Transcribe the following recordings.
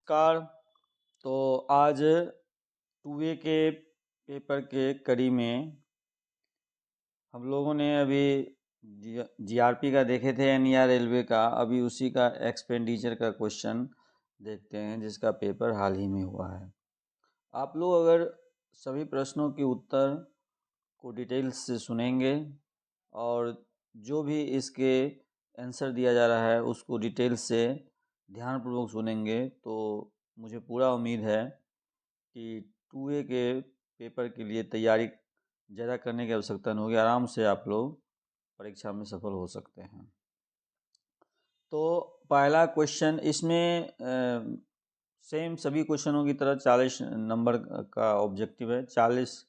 नमस्कार। तो आज 2A के पेपर के कड़ी में हम लोगों ने अभी जीआरपी का देखे थे, एनईआर रेलवे का। अभी उसी का एक्सपेंडिचर का क्वेश्चन देखते हैं जिसका पेपर हाल ही में हुआ है। आप लोग अगर सभी प्रश्नों के उत्तर को डिटेल्स से सुनेंगे और जो भी इसके आंसर दिया जा रहा है उसको डिटेल्स से ध्यानपूर्वक सुनेंगे तो मुझे पूरा उम्मीद है कि 2A के पेपर के लिए तैयारी ज़्यादा करने की आवश्यकता नहीं होगी, आराम से आप लोग परीक्षा में सफल हो सकते हैं। तो पहला क्वेश्चन इसमें सेम सभी क्वेश्चनों की तरह 40 नंबर का ऑब्जेक्टिव है। 40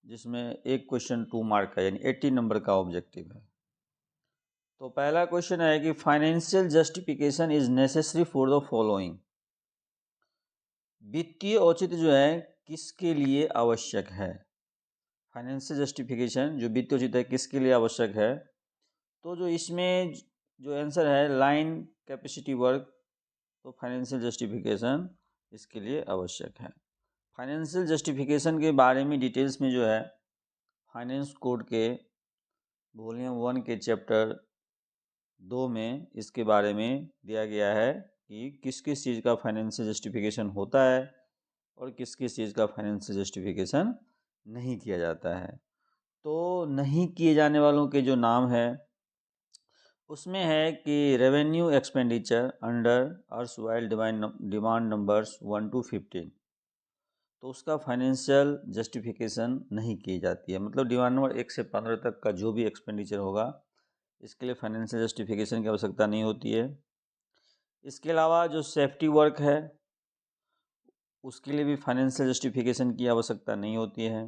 जिसमें एक क्वेश्चन 2 मार्क का यानी 80 नंबर का ऑब्जेक्टिव है। तो पहला क्वेश्चन है कि financial justification is necessary for the following. वित्तीय औचित्य जो है किसके लिए आवश्यक है? फाइनेंशियल जस्टिफिकेशन जो वित्तीय औचित्य है किसके लिए आवश्यक है? तो जो इसमें जो आंसर है लाइन कैपेसिटी वर्क, तो फाइनेंशियल जस्टिफिकेशन इसके लिए आवश्यक है। फाइनेंशियल जस्टिफिकेशन के बारे में डिटेल्स में जो है फाइनेंस कोड के वॉल्यूम 1 के चैप्टर 2 में इसके बारे में दिया गया है कि किस किस चीज़ का फाइनेंशियल जस्टिफिकेशन होता है और किस किस चीज़ का फाइनेंशियल जस्टिफिकेशन नहीं किया जाता है। तो नहीं किए जाने वालों के जो नाम है उसमें है कि revenue expenditure under erstwhile demand numbers 1 to 15, तो उसका फाइनेंशियल जस्टिफिकेशन नहीं की जाती है। मतलब डिमांड नंबर 1 से 15 तक का जो भी एक्सपेंडिचर होगा इसके लिए फाइनेंशियल जस्टिफिकेशन की आवश्यकता नहीं होती है। इसके अलावा जो सेफ्टी वर्क है उसके लिए भी फाइनेंशियल जस्टिफिकेशन की आवश्यकता नहीं होती है।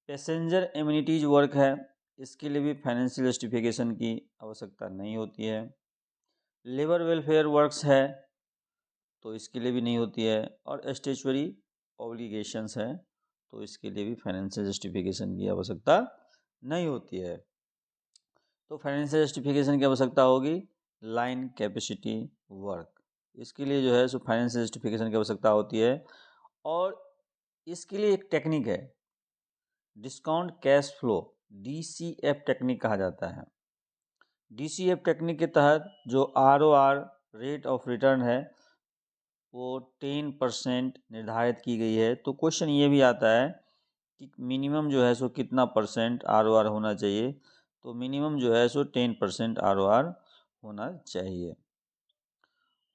पैसेंजर एमिनिटीज वर्क है इसके लिए भी फाइनेंशियल जस्टिफिकेशन की आवश्यकता नहीं होती है। लेबर वेलफेयर वर्क्स है तो इसके लिए भी नहीं होती है। और स्टैट्यूटरी ऑब्लिगेशंस है तो इसके लिए भी फाइनेंशियल जस्टिफिकेशन की आवश्यकता नहीं होती है। तो फाइनेंशियल जस्टिफिकेशन की आवश्यकता होगी लाइन कैपेसिटी वर्क, इसके लिए जो है सो फाइनेंशियल जस्टिफिकेशन की आवश्यकता होती है। और इसके लिए एक टेक्निक है discount cash flow, DCF technique कहा जाता है। DCF टेक्निक के तहत जो ROR रेट ऑफ रिटर्न है वो 10% निर्धारित की गई है। तो क्वेश्चन ये भी आता है कि मिनिमम जो है सो कितना परसेंट ROR होना चाहिए, तो मिनिमम जो है सो 10% ROR होना चाहिए।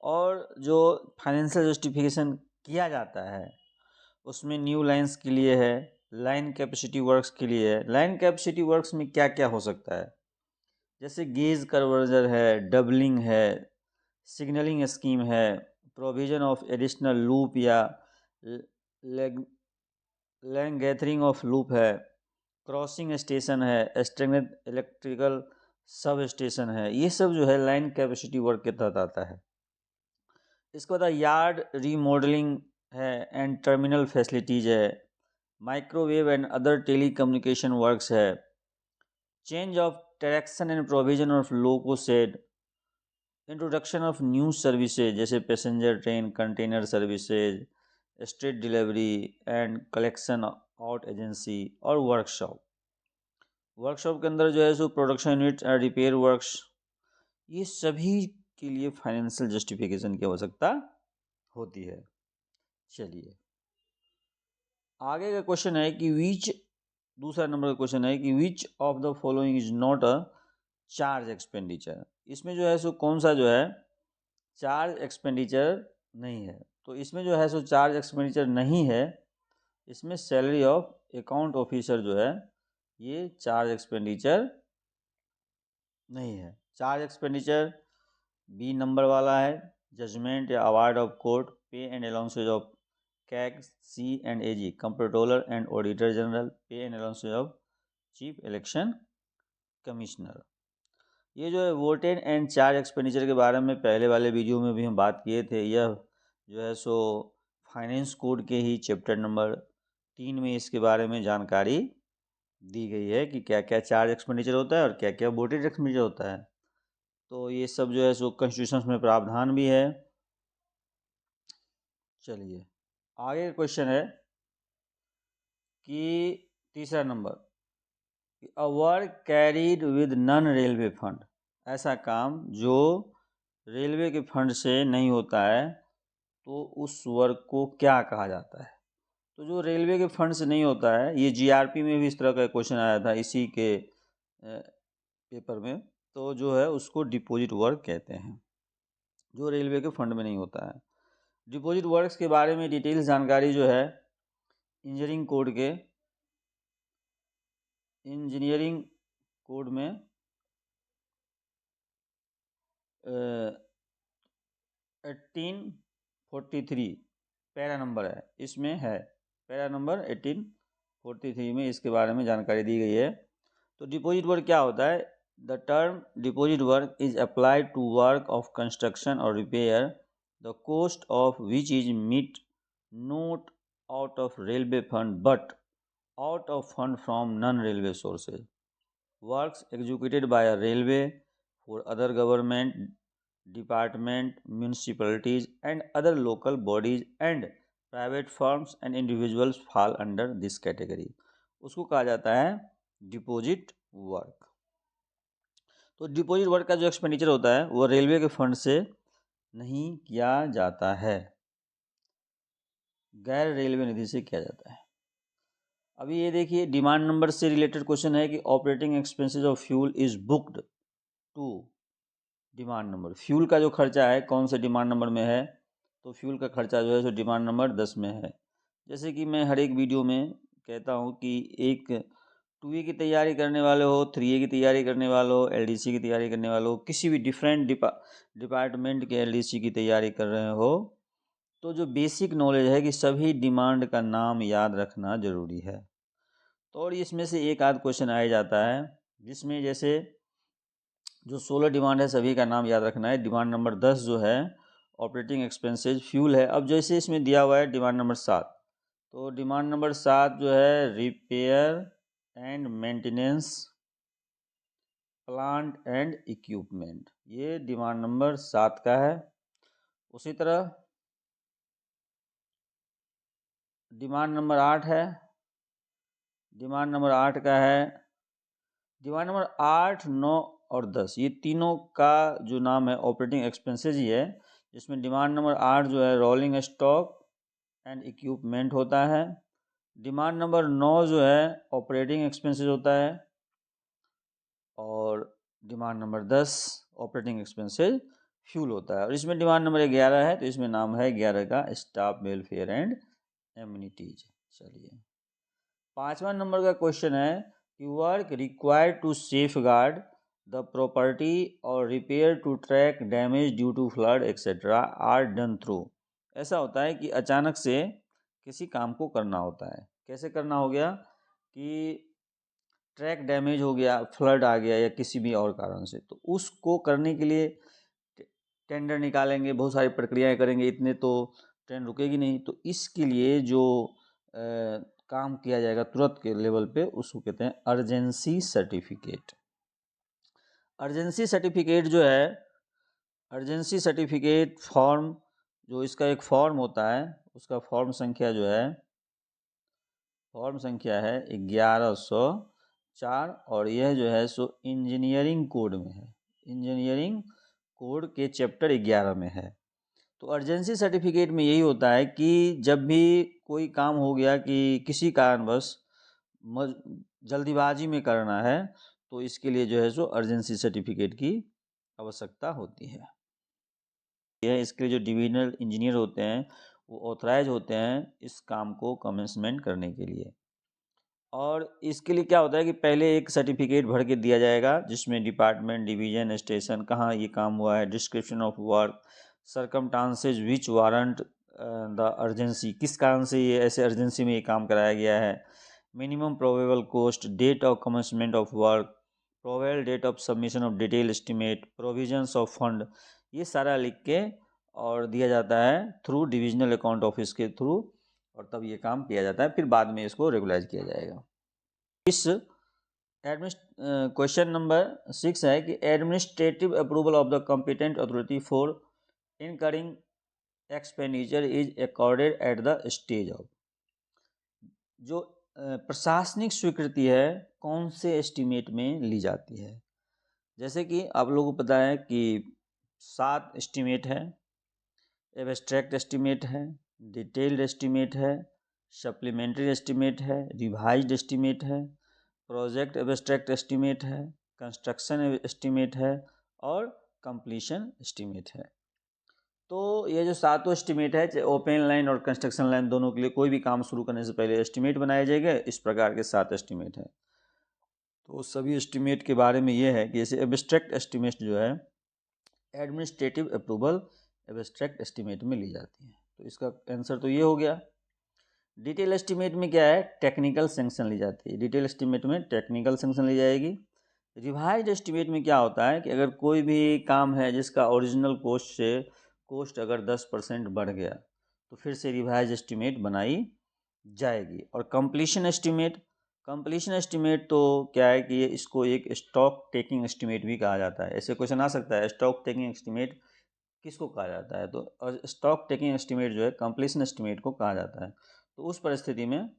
और जो फाइनेंशियल जस्टिफिकेशन किया जाता है उसमें न्यू लाइंस के लिए है, लाइन कैपेसिटी वर्क्स के लिए है। लाइन कैपेसिटी वर्क्स में क्या क्या हो सकता है, जैसे गेज कन्वर्जन है, डबलिंग है, सिग्नलिंग स्कीम है, प्रोविजन ऑफ एडिशनल लूप या लैंग गैथरिंग ऑफ लूप है, क्रॉसिंग स्टेशन है, स्ट्रेंथ इलेक्ट्रिकल सब स्टेशन है। ये सब जो है लाइन कैपेसिटी वर्क के तहत आता है। इसके बाद यार्ड रीमॉडलिंग है एंड टर्मिनल फैसिलिटीज है, microwave and other telecommunication works है, change of direction and provision of loco shed, introduction of new services जैसे passenger train, container services, street delivery and collection out agency, और workshop. Workshop के अंदर जो है सो production unit, repair works, ये सभी के लिए फाइनेंशियल जस्टिफिकेशन की आवश्यकता होती है। चलिए आगे का क्वेश्चन है कि दूसरा नंबर का क्वेश्चन है कि which of the following is not a charge expenditure. इसमें जो है सो कौन सा जो है चार्ज एक्सपेंडिचर नहीं है। तो इसमें जो है सो चार्ज एक्सपेंडिचर नहीं है, इसमें सैलरी ऑफ अकाउंट ऑफिसर जो है ये चार्ज एक्सपेंडिचर नहीं है। चार्ज एक्सपेंडिचर बी नंबर वाला है, जजमेंट या award of court, pay and allowances of CAG C&AG, comptroller and auditor general, pay and allowances of chief election commissioner. ये जो है वोटेड एंड चार्ज एक्सपेंडिचर के बारे में पहले वाले वीडियो में भी हम बात किए थे। यह जो है सो फाइनेंस कोड के ही चैप्टर नंबर 3 में इसके बारे में जानकारी दी गई है कि क्या क्या चार्ज एक्सपेंडिचर होता है और क्या क्या वोटेड एक्सपेंडिचर होता है। तो ये सब जो है सो कॉन्स्टिट्यूशन में प्रावधान भी है। चलिए आगे का क्वेश्चन है कि तीसरा number, a work carried with non railway fund, ऐसा काम जो रेलवे के फंड से नहीं होता है तो उस वर्क को क्या कहा जाता है। तो जो रेलवे के फंड से नहीं होता है, ये जीआरपी में भी इस तरह का क्वेश्चन आया था इसी के पेपर में, तो जो है उसको डिपॉजिट वर्क कहते हैं, जो रेलवे के फंड में नहीं होता है। डिपॉजिट वर्क्स के बारे में डिटेल्स जानकारी जो है इंजीनियरिंग कोड में 1843 पैरा नंबर है, इसमें है पैरा नंबर 1843 में इसके बारे में जानकारी दी गई है। तो डिपॉजिट वर्क क्या होता है? The term deposit work is applied to work of construction और repair the cost of which is met not out of railway fund but out of fund from non railway sources, works executed by a railway for other government department, municipalities and other local bodies and private firms and individuals fall under this category, उसको कहा जाता है deposit work. तो deposit work का जो expenditure होता है वो रेलवे के फंड से नहीं किया जाता है, गैर रेलवे निधि से किया जाता है। अभी ये देखिए डिमांड नंबर से रिलेटेड क्वेश्चन है कि operating expenses of fuel is booked to demand number, fuel का जो खर्चा है कौन से डिमांड नंबर में है, तो फ्यूल का खर्चा जो है सो डिमांड नंबर 10 में है। जैसे कि मैं हर एक वीडियो में कहता हूँ कि एक 2A की तैयारी करने वाले हो, 3A की तैयारी करने वाले हो, LDC की तैयारी करने वाले हो, किसी भी डिफरेंट डिपार्टमेंट के LDC की तैयारी कर रहे हो, तो जो बेसिक नॉलेज है कि सभी डिमांड का नाम याद रखना ज़रूरी है। तो और इसमें से एक आध क्वेश्चन आ जाता है जिसमें जैसे जो 16 डिमांड है सभी का नाम याद रखना है। डिमांड नंबर 10 जो है ऑपरेटिंग एक्सपेंसेस फ्यूल है। अब जैसे इसमें दिया हुआ है डिमांड नंबर 7, तो डिमांड नंबर 7 जो है repair and maintenance plant and equipment, ये डिमांड नंबर 7 का है। उसी तरह डिमांड नंबर 8 है, डिमांड नंबर 8 का है, डिमांड नंबर 8, 9 और 10 ये तीनों का जो नाम है ऑपरेटिंग एक्सपेंसेस ही है, जिसमें डिमांड नंबर 8 जो है रोलिंग स्टॉक एंड इक्विपमेंट होता है। डिमांड नंबर 9 जो है ऑपरेटिंग एक्सपेंसेस होता है और demand number 10 operating expenses fuel होता है। और इसमें डिमांड नंबर 11 है तो इसमें नाम है 11 का स्टाफ वेलफेयर एंड एम्यूनिटीज। चलिए 5वां नंबर का क्वेश्चन है कि work required to safeguard the property और repair to track damage due to flood etcetera are done through. ऐसा होता है कि अचानक से किसी काम को करना होता है। कैसे करना हो गया कि ट्रैक डैमेज हो गया, फ्लड आ गया या किसी भी और कारण से, तो उसको करने के लिए टेंडर निकालेंगे, बहुत सारी प्रक्रियाएं करेंगे, इतने तो ट्रेन रुकेगी नहीं। तो इसके लिए जो काम किया जाएगा तुरंत के लेवल पे उसको कहते हैं अर्जेंसी सर्टिफिकेट। अर्जेंसी सर्टिफिकेट जो है, अर्जेंसी सर्टिफिकेट फॉर्म जो इसका एक फॉर्म होता है उसका फॉर्म संख्या जो है, फॉर्म संख्या है 1104 और यह जो है सो इंजीनियरिंग कोड में है, इंजीनियरिंग कोड के चैप्टर 11 में है। तो अर्जेंसी सर्टिफिकेट में यही होता है कि जब भी कोई काम हो गया कि किसी कारणवश जल्दीबाजी में करना है तो इसके लिए जो है सो अर्जेंसी सर्टिफिकेट की आवश्यकता होती है। यह इसके लिए जो डिविजनल इंजीनियर होते हैं वो ऑथराइज होते हैं इस काम को कमेंसमेंट करने के लिए। और इसके लिए क्या होता है कि पहले एक सर्टिफिकेट भर के दिया जाएगा जिसमें डिपार्टमेंट, डिवीजन, स्टेशन, कहाँ ये काम हुआ है, description of work, circumstances which warrant the urgency, किस कारण से ये ऐसे अर्जेंसी में ये काम कराया गया है, minimum probable cost, date of commencement of work, probable date of submission of detail estimate, provisions of fund, ये सारा लिख के और दिया जाता है थ्रू डिविजनल अकाउंट ऑफिस के थ्रू, और तब ये काम किया जाता है, फिर बाद में इसको रेगुलाइज किया जाएगा। इस क्वेश्चन नंबर 6 है कि administrative approval of the competent authority for incurring expenditure is accorded at the stage of. जो प्रशासनिक स्वीकृति है कौन से एस्टीमेट में ली जाती है। जैसे कि आप लोगों को पता है कि 7 एस्टीमेट है। एब्स्ट्रैक्ट एस्टीमेट है, डिटेल्ड एस्टीमेट है, सप्लीमेंट्री एस्टीमेट है, रिवाइज्ड एस्टीमेट है, प्रोजेक्ट एब्स्ट्रैक्ट एस्टीमेट है, कंस्ट्रक्शन एस्टीमेट है और कंप्लीशन एस्टीमेट है। तो ये जो 7 एस्टीमेट है, चाहे ओपन लाइन और कंस्ट्रक्शन लाइन दोनों के लिए कोई भी काम शुरू करने से पहले एस्टीमेट बनाया जाएगा। इस प्रकार के 7 एस्टीमेट है। तो सभी एस्टीमेट के बारे में ये है कि जैसे एब्स्ट्रैक्ट एस्टीमेट जो है एडमिनिस्ट्रेटिव अप्रूवल एब्स्ट्रैक्ट एस्टीमेट में ली जाती है। तो इसका आंसर तो ये हो गया। डिटेल एस्टीमेट में क्या है, टेक्निकल सैंक्शन ली जाती है। डिटेल एस्टीमेट में टेक्निकल सैंक्शन ली जाएगी। रिवाइज्ड एस्टीमेट में क्या होता है कि अगर कोई भी काम है जिसका ओरिजिनल कोस्ट से कोस्ट अगर 10% बढ़ गया तो फिर से रिवाइज एस्टीमेट बनाई जाएगी। और कंप्लीशन एस्टीमेट तो क्या है कि ये इसको एक स्टॉक टेकिंग एस्टीमेट भी कहा जाता है। ऐसे क्वेश्चन आ सकता है, स्टॉक टेकिंग एस्टीमेट किसको कहा जाता है, तो स्टॉक टेकिंग एस्टीमेट जो है कंप्लीशन एस्टीमेट को कहा जाता है। तो उस परिस्थिति में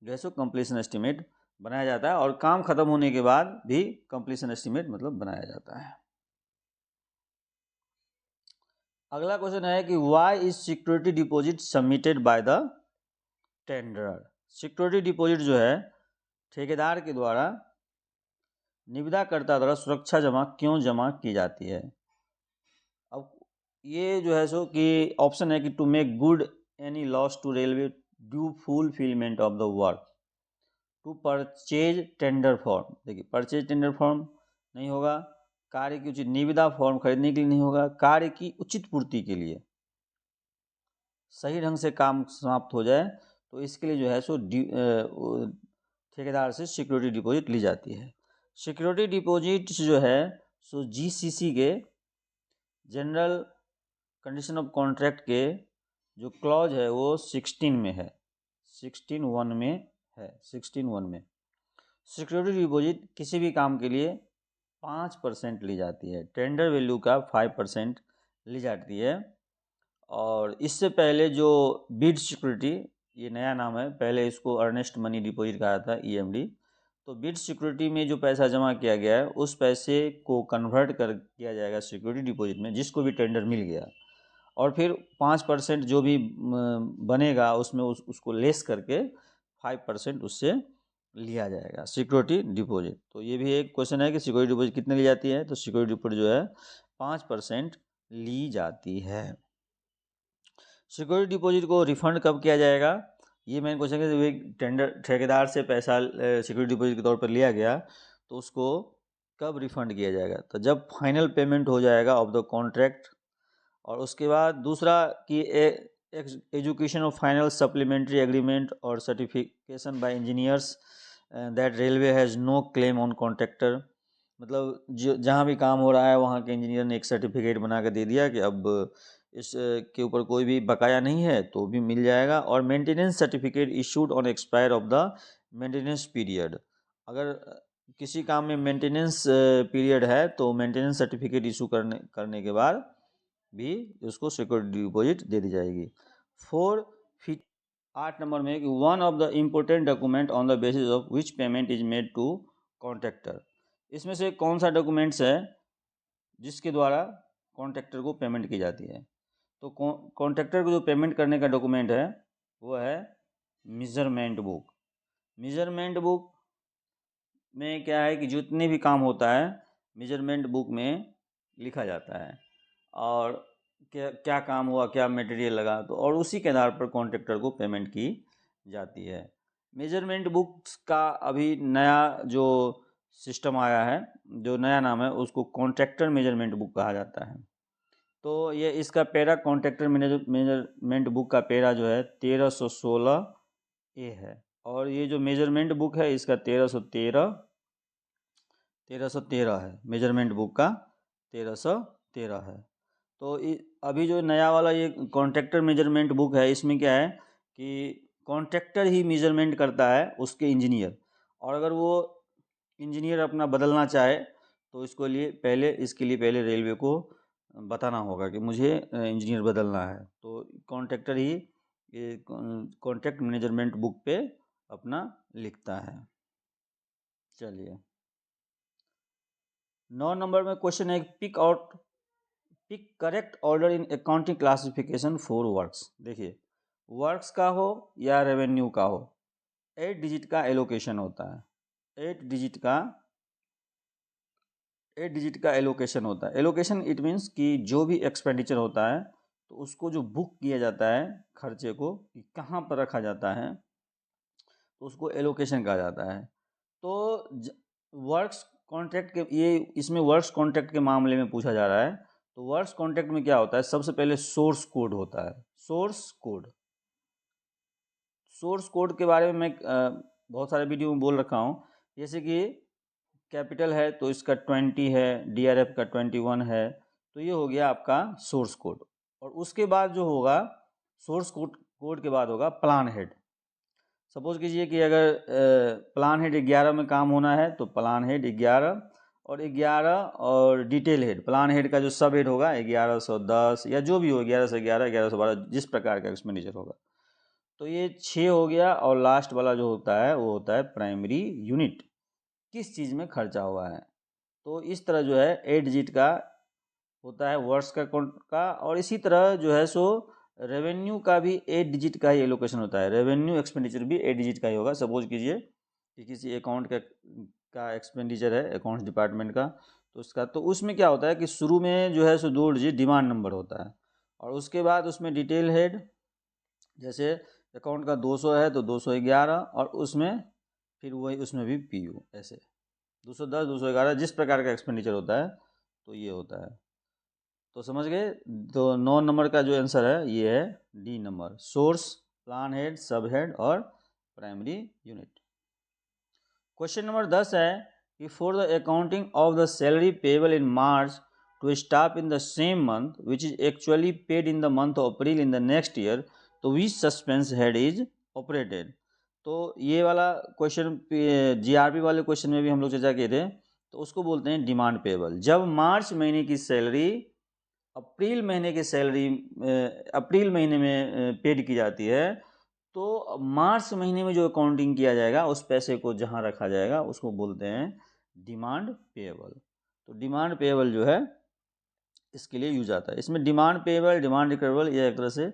जो है सो कंप्लीशन एस्टीमेट बनाया जाता है और काम खत्म होने के बाद भी कंप्लीशन एस्टीमेट मतलब बनाया जाता है। अगला क्वेश्चन है कि why is security deposit submitted by the tenderer. Security deposit जो है ठेकेदार के द्वारा निविदाकर्ता द्वारा सुरक्षा जमा क्यों जमा की जाती है। अब ये जो है सो कि ऑप्शन है कि to make good any loss to railway due fulfilment of the work, to purchase tender form. देखिए परचेज टेंडर फॉर्म नहीं होगा, कार्य की उचित निविदा फॉर्म खरीदने के लिए नहीं होगा, कार्य की उचित पूर्ति के लिए सही ढंग से काम समाप्त हो जाए तो इसके लिए जो है सो ठेकेदार से सिक्योरिटी डिपॉजिट ली जाती है। सिक्योरिटी डिपॉजिट जो है सो जीसीसी के जनरल कंडीशन ऑफ कॉन्ट्रैक्ट के जो क्लॉज है वो 16 में है, 16(1) में है, 16(1) में सिक्योरिटी डिपॉजिट किसी भी काम के लिए 5% ली जाती है। टेंडर वैल्यू का 5% ली जाती है। और इससे पहले जो बिड सिक्योरिटी, ये नया नाम है, पहले इसको अर्नेस्ट मनी डिपॉजिट कहा था, EMD। तो बिड सिक्योरिटी में जो पैसा जमा किया गया है उस पैसे को कन्वर्ट कर किया जाएगा सिक्योरिटी डिपॉजिट में, जिसको भी टेंडर मिल गया, और फिर 5% जो भी बनेगा उसमें उसको लेस करके 5% उससे लिया जाएगा सिक्योरिटी डिपॉजिट। तो ये भी एक क्वेश्चन है कि सिक्योरिटी डिपॉजिट कितने ली जाती है, तो सिक्योरिटी डिपॉजिट जो है 5% ली जाती है। सिक्योरिटी डिपॉजिट को रिफंड कब किया जाएगा, ये मेन क्वेश्चन है। टेंडर ठेकेदार से पैसा सिक्योरिटी डिपॉजिट के तौर पर लिया गया तो उसको कब रिफंड किया जाएगा, तो जब फाइनल पेमेंट हो जाएगा ऑफ द कॉन्ट्रैक्ट। और उसके बाद दूसरा कि execution of final supplementary agreement और certification by engineers that railway has no claim on contractor. मतलब जो जहाँ भी काम हो रहा है वहाँ के इंजीनियर ने एक सर्टिफिकेट बना कर दे दिया कि अब इस के ऊपर कोई भी बकाया नहीं है तो भी मिल जाएगा। और maintenance certificate issued on expire of the maintenance period. अगर किसी काम में मेंटेनेंस पीरियड है तो मेंटेनेंस सर्टिफिकेट इशू करने के बाद भी उसको सिक्योरिटी डिपॉजिट दे दी जाएगी। 8 नंबर में कि one of the important document on the basis of which payment is made to contractor. इसमें से कौन सा डॉक्यूमेंट्स है जिसके द्वारा कॉन्ट्रैक्टर को पेमेंट की जाती है। तो कॉन्ट्रैक्टर को जो पेमेंट करने का डॉक्यूमेंट है वो है मेजरमेंट बुक। मेजरमेंट बुक में क्या है कि जितने भी काम होता है मेजरमेंट बुक में लिखा जाता है, और क्या काम हुआ, क्या मटेरियल लगा, तो और उसी के आधार पर कॉन्ट्रैक्टर को पेमेंट की जाती है। मेजरमेंट बुक्स का अभी नया जो सिस्टम आया है, जो नया नाम है, उसको कॉन्ट्रैक्टर मेजरमेंट बुक कहा जाता है। तो ये इसका पेरा कॉन्ट्रैक्टर मेजरमेंट बुक का पेरा जो है 1316A है, और ये जो मेजरमेंट बुक है इसका 1313 है। मेजरमेंट बुक का 1313 है। तो अभी जो नया वाला ये कॉन्ट्रैक्टर मेजरमेंट बुक है, इसमें क्या है कि कॉन्ट्रैक्टर ही मेजरमेंट करता है उसके इंजीनियर, और अगर वो इंजीनियर अपना बदलना चाहे तो इसके लिए पहले रेलवे को बताना होगा कि मुझे इंजीनियर बदलना है, तो कॉन्ट्रैक्टर ही कॉन्ट्रैक्ट मैनेजमेंट बुक पे अपना लिखता है। चलिए 9 नंबर में क्वेश्चन है, pick correct order in accounting classification for works. देखिए वर्क्स का हो या रेवेन्यू का हो, 8 डिजिट का एलोकेशन होता है, 8 डिजिट का एलोकेशन होता है। एलोकेशन इट मीन्स कि जो भी एक्सपेंडिचर होता है तो उसको जो बुक किया जाता है खर्चे को कि कहाँ पर रखा जाता है तो उसको एलोकेशन कहा जाता है। तो वर्क्स कॉन्ट्रैक्ट के ये इसमें वर्क्स कॉन्ट्रैक्ट के मामले में पूछा जा रहा है। तो वर्क्स कॉन्ट्रैक्ट में क्या होता है, सबसे पहले सोर्स कोड होता है। सोर्स कोड के बारे में मैं बहुत सारे वीडियो में बोल रखा हूँ। जैसे कि कैपिटल है तो इसका 20 है, डीआरएफ का 21 है, तो ये हो गया आपका सोर्स कोड। और उसके बाद जो होगा सोर्स कोड के बाद होगा प्लान हेड। सपोज कीजिए कि अगर प्लान हेड 11 में काम होना है तो प्लान हेड 11 और डिटेल हेड, प्लान हेड का जो सब हेड होगा 1110 या जो भी हो 1111 1112 जिस प्रकार का एक्सपेंडिचर होगा। तो ये 6 हो गया। और लास्ट वाला जो होता है वो होता है प्राइमरी यूनिट, किस चीज़ में खर्चा हुआ है। तो इस तरह जो है 8 डिजिट का होता है वर्ष का। और इसी तरह जो है सो रेवेन्यू का भी 8 डिजिट का ही एलोकेशन होता है। रेवेन्यू एक्सपेंडिचर भी 8 डिजिट का ही होगा। सपोज कीजिए कि किसी अकाउंट का एक्सपेंडिचर है अकाउंट्स डिपार्टमेंट का, तो उसका तो उसमें क्या होता है कि शुरू में जो है सो 2 डिजिट डिमांड नंबर होता है, और उसके बाद उसमें डिटेल हेड, जैसे अकाउंट का 200 है तो 211, और उसमें फिर वही उसमें भी पीयू, ऐसे 210 211 जिस प्रकार का एक्सपेंडिचर होता है तो ये होता है। तो समझ गए। तो 9 नंबर का जो आंसर है ये है D number, source, plan head, सब हेड और प्राइमरी यूनिट। क्वेश्चन नंबर 10 है कि for the accounting of the salary payable in March two staff in the same month which is actually paid in the month of April in the next year, तो विच suspense head is operated. तो ये वाला question GRP वाले question में भी हम लोग चर्चा किए थे। तो उसको बोलते हैं डिमांड पेबल। जब मार्च महीने की सैलरी अप्रैल महीने में पेड की जाती है, तो मार्च महीने में जो अकाउंटिंग किया जाएगा उस पैसे को जहां रखा जाएगा उसको बोलते हैं डिमांड पेएबल। तो डिमांड पेएबल जो है इसके लिए यूज आता है। इसमें डिमांड पेएबल, डिमांड रिकवरेबल, यह एक तरह से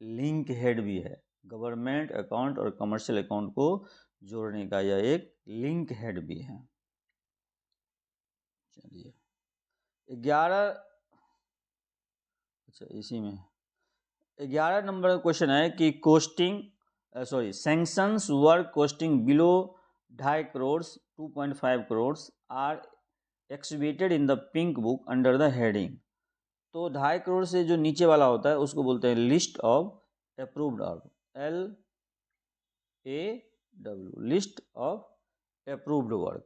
लिंक हेड भी है। गवर्नमेंट अकाउंट और कमर्शियल अकाउंट को जोड़ने का यह एक लिंक हेड भी है। चलिए 11, अच्छा इसी में 11 नंबर का क्वेश्चन है कि sanctions work costing below 2.5 crore 2.5 crore are exhibited in the pink book under the heading. तो 2.5 करोड़ से जो नीचे वाला होता है उसको बोलते हैं list of approved work, LAW, list of approved work.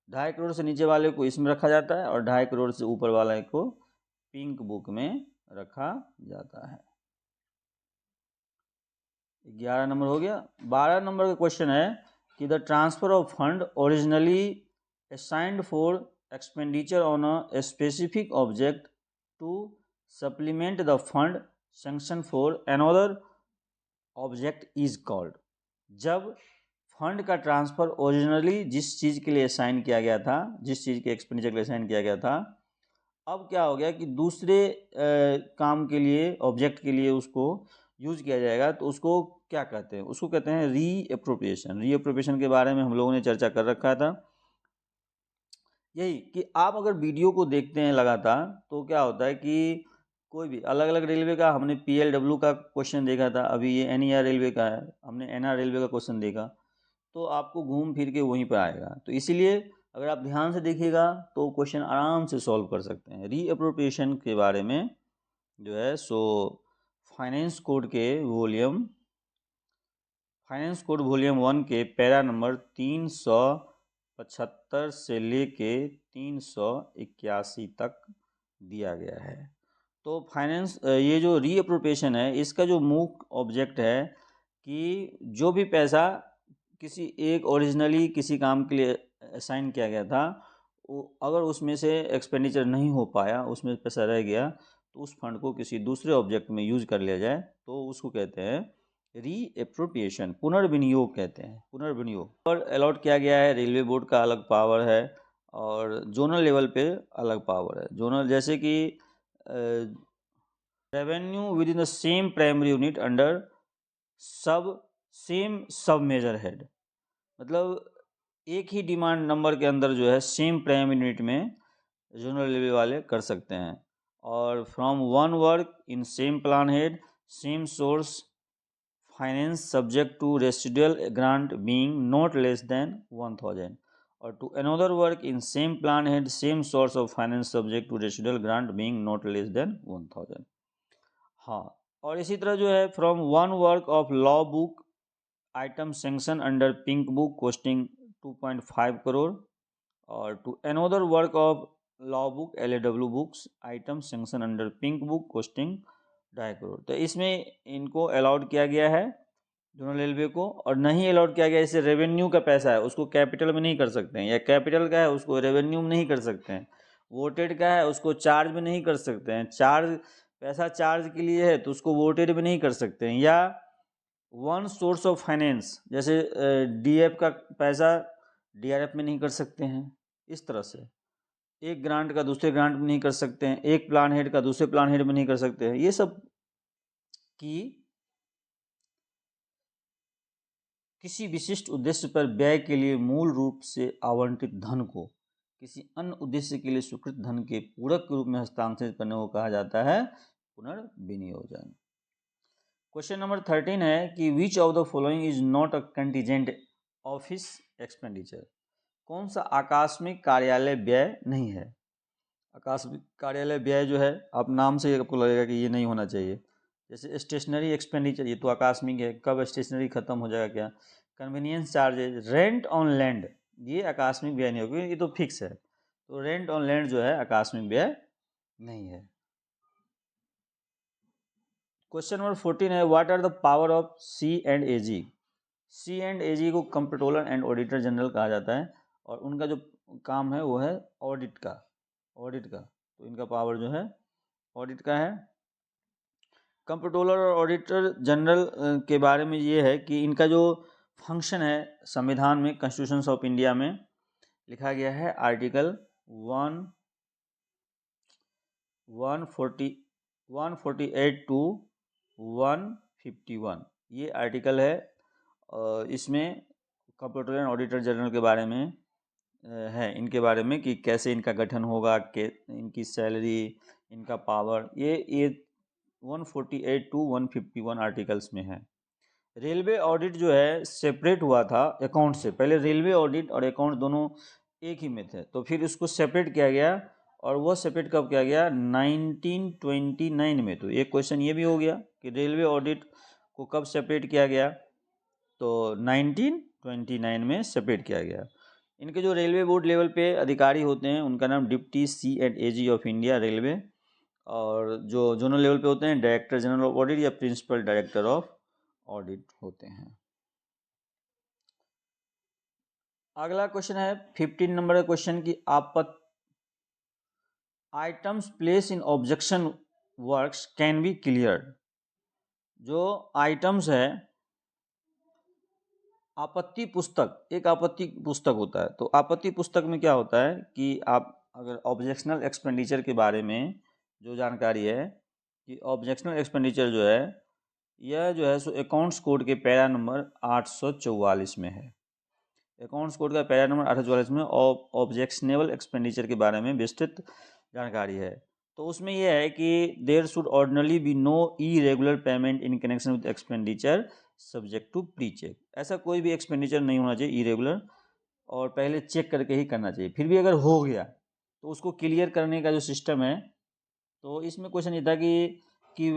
2.5 crore से नीचे वाले को इसमें रखा जाता है और 2.5 करोड़ से ऊपर वाले को पिंक बुक में रखा जाता है। 11 नंबर हो गया। 12 नंबर का क्वेश्चन है कि the transfer of fund originally assigned for expenditure on a specific object to supplement the fund sanction for another object is called. जब फंड का ट्रांसफर ओरिजिनली जिस चीज़ के लिए असाइन किया गया था, जिस चीज़ के एक्सपेंडिचर के लिए असाइन किया गया था, अब क्या हो गया कि दूसरे काम के लिए, ऑब्जेक्ट के लिए उसको यूज किया जाएगा, तो उसको क्या कहते हैं, उसको कहते हैं रीअप्रोप्रिएशन। रीअप्रोप्रिएशन के बारे में हम लोगों ने चर्चा कर रखा था। यही कि आप अगर वीडियो को देखते हैं लगातार तो क्या होता है कि कोई भी अलग अलग रेलवे का, हमने PLW का क्वेश्चन देखा था, अभी ये NER रेलवे का है, हमने NR रेलवे का क्वेश्चन देखा, तो आपको घूम फिर के वहीं पर आएगा। तो इसीलिए अगर आप ध्यान से देखिएगा तो क्वेश्चन आराम से सॉल्व कर सकते हैं। रीअप्रोप्रिएशन के बारे में जो है सो फाइनेंस कोड वॉल्यूम 1 के पैरा नंबर 375 से लेके 381 तक दिया गया है। तो ये जो रीअप्रोप्रिएशन है इसका जो मुख्य ऑब्जेक्ट है कि जो भी पैसा किसी एक ओरिजिनली किसी काम के लिए असाइन किया गया था अगर उसमें से एक्सपेंडिचर नहीं हो पाया, उसमें पैसा रह गया, तो उस फंड को किसी दूसरे ऑब्जेक्ट में यूज कर लिया जाए तो उसको कहते हैं रीएप्रोप्रिएशन, पुनर्विनियोग कहते हैं, पुनर्विनियोग। और अलॉट किया गया है, रेलवे बोर्ड का अलग पावर है और जोनल लेवल पे अलग पावर है। जोनल जैसे कि revenue within the same primary unit under same sub major head, मतलब एक ही डिमांड नंबर के अंदर जो है सेम प्राइमरी यूनिट में जोनल लेवल वाले कर सकते हैं। और from one work in same plan head same source finance subject to residual grant being not less than 1000, और to another work in same plan head same source of finance subject to residual grant being not less than 1000। हाँ, और इसी तरह जो है from one work of law book item sanction under pink book costing 2.5 crore, और to another work of law book LAW books item sanction under pink book costing 2.5 crore. तो इसमें इनको अलाउड किया गया है जोनल रेलवे को, और नहीं अलाउड किया गया जैसे रेवेन्यू का पैसा है उसको कैपिटल में नहीं कर सकते हैं, या कैपिटल का है उसको रेवेन्यू में नहीं कर सकते हैं, वोटेड का है उसको चार्ज में नहीं कर सकते हैं, पैसा चार्ज के लिए है तो उसको वोटेड में नहीं कर सकते हैं, या वन सोर्स ऑफ फाइनेंस जैसे DF का पैसा DRF में नहीं कर सकते हैं। इस तरह से एक ग्रांट का दूसरे ग्रांट में नहीं कर सकते हैं, एक प्लान हेड का दूसरे प्लान हेड में नहीं कर सकते हैं। ये सब की किसी विशिष्ट उद्देश्य पर व्यय के लिए मूल रूप से आवंटित धन को किसी अन्य उद्देश्य के लिए स्वीकृत धन के पूरक के रूप में हस्तांतरित करने को कहा जाता है पुनर्विनियोजन। क्वेश्चन नंबर 13 है कि which of the following is not a contingent office expenditure, कौन सा आकस्मिक कार्यालय व्यय नहीं है। आकस्मिक कार्यालय व्यय जो है आप नाम से आपको लगेगा कि ये नहीं होना चाहिए, जैसे स्टेशनरी एक्सपेंडिचर, ये तो आकस्मिक है, कब स्टेशनरी खत्म हो जाएगा क्या। Convenience charges, rent on land, ये आकस्मिक व्यय नहीं होगी, ये तो फिक्स है, तो रेंट ऑन लैंड जो है आकस्मिक व्यय नहीं है। क्वेश्चन नंबर 14 है what are the power of C&AG। C&AG को कंप्ट्रोलर एंड ऑडिटर जनरल कहा जाता है, और उनका जो काम है वो है ऑडिट का, तो इनका पावर जो है ऑडिट का है। कंप्ट्रोलर और ऑडिटर जनरल के बारे में ये है कि इनका जो फंक्शन है संविधान में, कॉन्स्टिट्यूशन ऑफ इंडिया में लिखा गया है आर्टिकल 148 टू 151, ये आर्टिकल है। इसमें कंप्ट्रोलर एंड ऑडिटर जनरल के बारे में है, इनके बारे में कि कैसे इनका गठन होगा, कि इनकी सैलरी, इनका पावर, ये 148 टू 151 आर्टिकल्स में है। रेलवे ऑडिट जो है सेपरेट हुआ था अकाउंट से, पहले रेलवे ऑडिट और अकाउंट दोनों एक ही में थे, तो फिर उसको सेपरेट किया गया, और वह सेपरेट कब किया गया 1929 में। तो एक क्वेश्चन ये भी हो गया कि रेलवे ऑडिट को कब सेपरेट किया गया, तो 1929 में सेपरेट किया गया। इनके जो रेलवे बोर्ड लेवल पे अधिकारी होते हैं उनका नाम deputy C&AG of India railway, और जो जोनल लेवल पे होते हैं डायरेक्टर जनरल ऑफ ऑडिट या प्रिंसिपल डायरेक्टर ऑफ ऑडिट होते हैं। अगला क्वेश्चन है 15 नंबर का क्वेश्चन कि items place in objection works can be cleared. जो आइटम्स है आपत्ति पुस्तक, एक आपत्ति पुस्तक होता है, तो आपत्ति पुस्तक में क्या होता है कि आप अगर ऑब्जेक्शनल एक्सपेंडिचर के बारे में जो जानकारी है कि ऑब्जेक्शनल एक्सपेंडिचर जो है यह जो है सो अकाउंट्स कोड के पैरा नंबर 844 में है। अकाउंट्स कोड का पैरा नंबर 844 में ऑब्जेक्शनेबल एक्सपेंडिचर के बारे में विस्तृत जानकारी है। तो उसमें यह है कि there should ordinarily be no irregular payment in connection with expenditure subject to pre check. ऐसा कोई भी एक्सपेंडिचर नहीं होना चाहिए इरेगुलर, और पहले चेक करके ही करना चाहिए। फिर भी अगर हो गया तो उसको क्लियर करने का जो सिस्टम है, तो इसमें क्वेश्चन ये था कि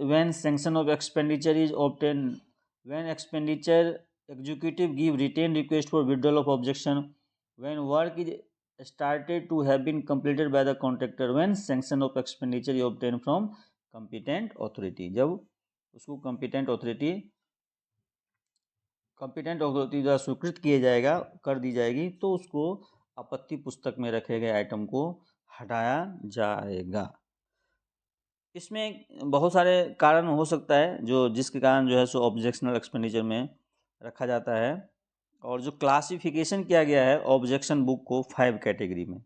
when sanction of expenditure is obtain, when expenditure executive give written request for withdrawal of objection, when work is started to have been completed by the contractor, when sanction of expenditure is obtained from competent authority, जब उसको competent authority द्वारा स्वीकृत किया जाएगा, कर दी जाएगी, तो उसको आपत्ति पुस्तक में रखे गए आइटम को हटाया जाएगा। इसमें बहुत सारे कारण हो सकता है जो जिसके कारण जो है सो ऑब्जेक्शनल एक्सपेंडिचर में रखा जाता है। और जो क्लासिफिकेशन किया गया है ऑब्जेक्शन बुक को 5 कैटेगरी में,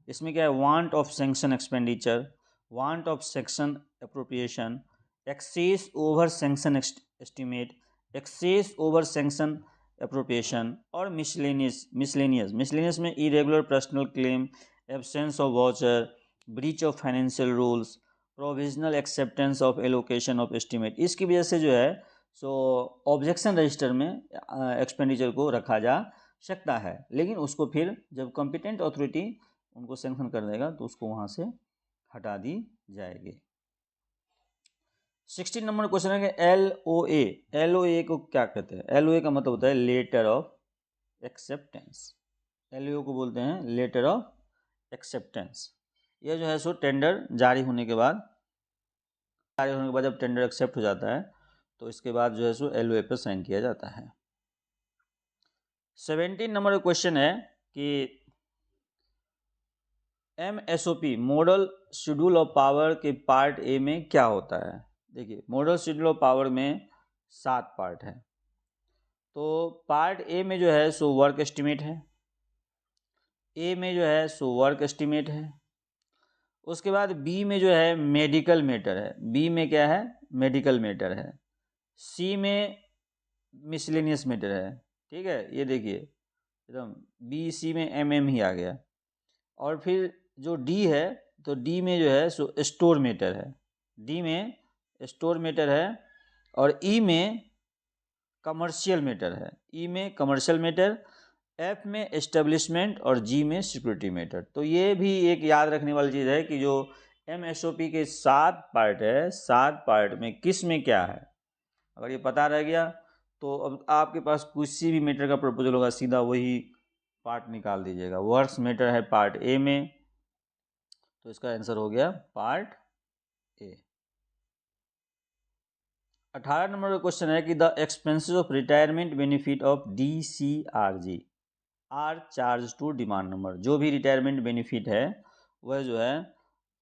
इसमें क्या है, want of sanction expenditure, want of sanction appropriation, excess over sanction estimate, excess over sanction appropriation और मिसलेनियस में irregular personal claim, absence of voucher, breach of financial rules, provisional acceptance of allocation of estimate. इसकी वजह से जो है सो objection register में expenditure को रखा जा सकता है, लेकिन उसको फिर जब कॉम्पिटेंट अथॉरिटी उनको सैंक्शन कर देगा तो उसको वहाँ से हटा दी जाएगी। 16 नंबर क्वेश्चन है कि LOA, LOA को क्या कहते हैं? LOA का मतलब होता है लेटर ऑफ एक्सेप्टेंस। LOA को बोलते हैं लेटर ऑफ एक्सेप्टेंस। यह जो है सो टेंडर जारी होने के बाद जब टेंडर एक्सेप्ट हो जाता है तो इसके बाद जो है सो LOA पर साइन किया जाता है। 17 नंबर क्वेश्चन है कि MSOP model schedule of power के पार्ट ए में क्या होता है? देखिए, मॉडल शेड्यूल ऑफ पावर में 7 पार्ट है। तो पार्ट ए में जो है सो वर्क एस्टिमेट है, ए में जो है सो वर्क एस्टिमेट है। उसके बाद बी में जो है मेडिकल मैटर है, बी में क्या है, मेडिकल मैटर है। सी में मिसलेनियस मैटर है, ठीक है, ये देखिए एकदम बी सी में MM ही आ गया। और फिर जो डी है तो डी में जो है सो स्टोर मैटर है, डी में स्टोर मैटर है। और ई में कमर्शियल मैटर है, ई में कमर्शियल मैटर, एफ में एस्टेब्लिशमेंट और जी में सिक्योरिटी मैटर। तो ये भी एक याद रखने वाली चीज़ है कि जो MSOP के 7 पार्ट है, 7 पार्ट में किस में क्या है, अगर ये पता रह गया तो अब आपके पास किसी भी मैटर का प्रपोजल होगा सीधा वही पार्ट निकाल दीजिएगा। वर्क्स मैटर है पार्ट ए में, तो इसका आंसर हो गया पार्ट ए। 18 नंबर का क्वेश्चन है कि the expenses of retirement benefit of DCRG are charge to demand number. जो भी रिटायरमेंट बेनिफिट है वह जो है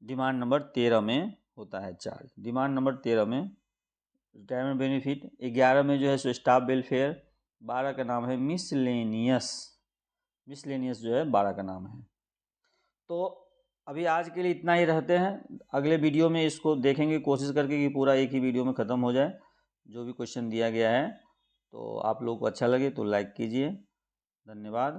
डिमांड नंबर 13 में होता है चार्ज। डिमांड नंबर 13 में रिटायरमेंट बेनिफिट, 11 में जो है सो स्टाफ वेलफेयर, 12 का नाम है मिसलेनियस जो है 12 का नाम है। तो अभी आज के लिए इतना ही रहते हैं, अगले वीडियो में इसको देखेंगे कोशिश करके कि पूरा एक ही वीडियो में ख़त्म हो जाए जो भी क्वेश्चन दिया गया है। तो आप लोग को अच्छा लगे तो लाइक कीजिए। धन्यवाद।